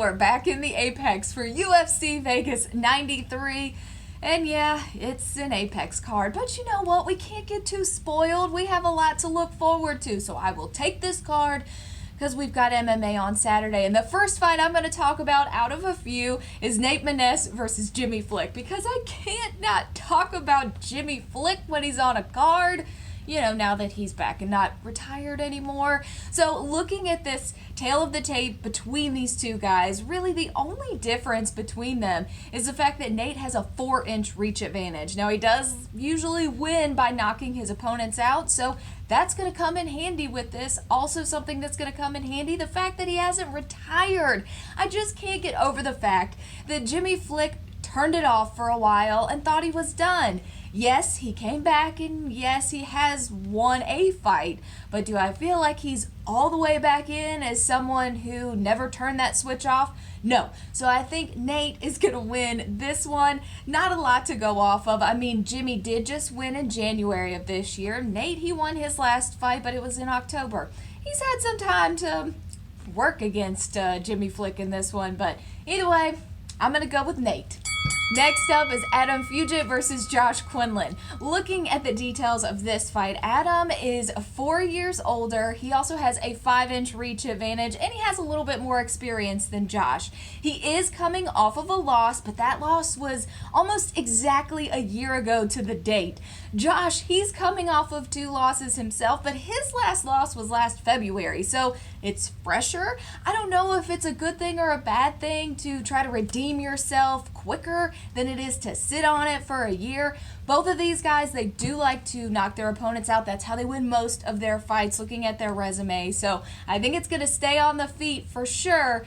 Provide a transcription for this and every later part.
we're back in the Apex for UFC Vegas 93. And yeah, it's an Apex card, but you know what? We can't get too spoiled. We have a lot to look forward to, so I will take this card because we've got MMA on Saturday. And the first fight I'm going to talk about out of a few is Maness versus jimmyflick, because I can't not talk about jimmyflick when he's on a card. You know, now that he's back and not retired anymore. So looking at this tale of the tape between these two guys, really the only difference between them is the fact that Nate has a 4-inch reach advantage. Now he does usually win by knocking his opponents out, so that's going to come in handy with this. Also something that's going to come in handy, the fact that he hasn't retired. I just can't get over the fact that jimmyflick turned it off for a while and thought he was done. Yes, he came back, and yes, he has won a fight, but do I feel like he's all the way back in as someone who never turned that switch off? No. So I think Nate is going to win this one. Not a lot to go off of. I mean, Jimmy did just win in January of this year. Nate, he won his last fight, but it was in October. He's had some time to work against jimmyflick in this one, but either way, I'm going to go with Nate. Next up is Adam Fugitt versus Josh Quinlan. Looking at the details of this fight, Adam is 4 years older. He also has a 5-inch reach advantage, and he has a little bit more experience than Josh. He is coming off of a loss, but that loss was almost exactly a year ago to the date. Josh, he's coming off of 2 losses himself, but his last loss was last February, so it's fresher. I don't know if it's a good thing or a bad thing to try to redeem yourself quicker than it is to sit on it for a year. Both of these guys, they do like to knock their opponents out. That's how they win most of their fights, looking at their resume. So I think it's going to stay on the feet for sure.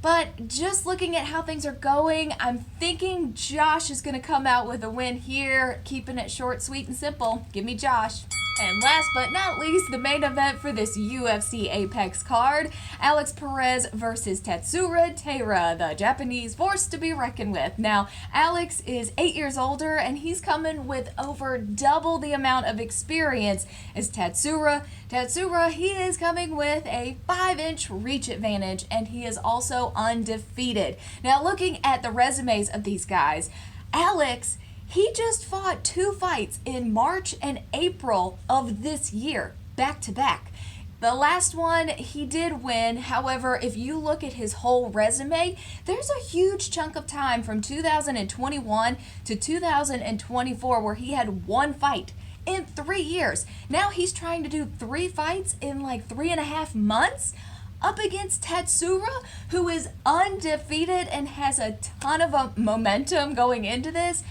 But just looking at how things are going, I'm thinking Josh is going to come out with a win here, keeping it short, sweet, and simple. Give me Josh. And last but not least, the main event for this UFC Apex card, Alexperez versus Tatsurotaira, the Japanese force to be reckoned with. Now, Alex is 8 years older, and he's coming with over double the amount of experience as Tatsuro. Tatsuro, he is coming with a 5-inch reach advantage, and he is also undefeated. Now, looking at the resumes of these guys, Alex, he just fought 2 fights in March and April of this year, back to back. The last one, he did win. However, if you look at his whole resume, there's a huge chunk of time from 2021 to 2024 where he had 1 fight in 3 years. Now he's trying to do 3 fights in like 3.5 months up against Tatsuro, who is undefeated and has a ton of momentum going into this.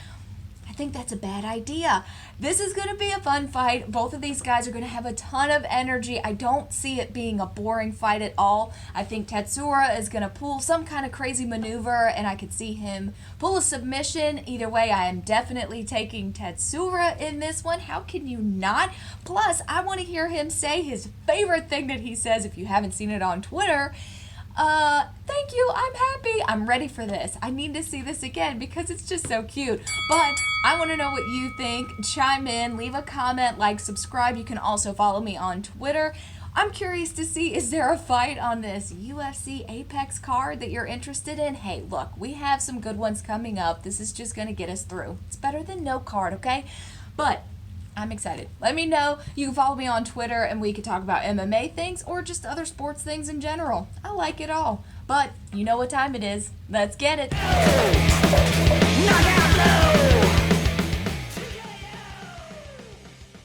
I think that's a bad idea. This is going to be a fun fight. Both of these guys are going to have a ton of energy. I don't see it being a boring fight at all. I think Tatsuro is going to pull some kind of crazy maneuver, and I could see him pull a submission. Either way, I am definitely taking Tatsuro in this one. How can you not? Plus, I want to hear him say his favorite thing that he says, if you haven't seen it on Twitter. Thank you, I'm happy. I'm ready for this. I need to see this again because it's just so cute. But I want to know what you think. Chime in, leave a comment, like, subscribe. You can also follow me on Twitter. I'm curious to see, is there a fight on this UFC Apex card that you're interested in? Hey, look, we have some good ones coming up. This is just going to get us through. It's better than no card, okay? But I'm excited. Let me know. You can follow me on Twitter, and we could talk about MMA things or just other sports things in general. I like it all. But you know what time it is. Let's get it. Knockout blow!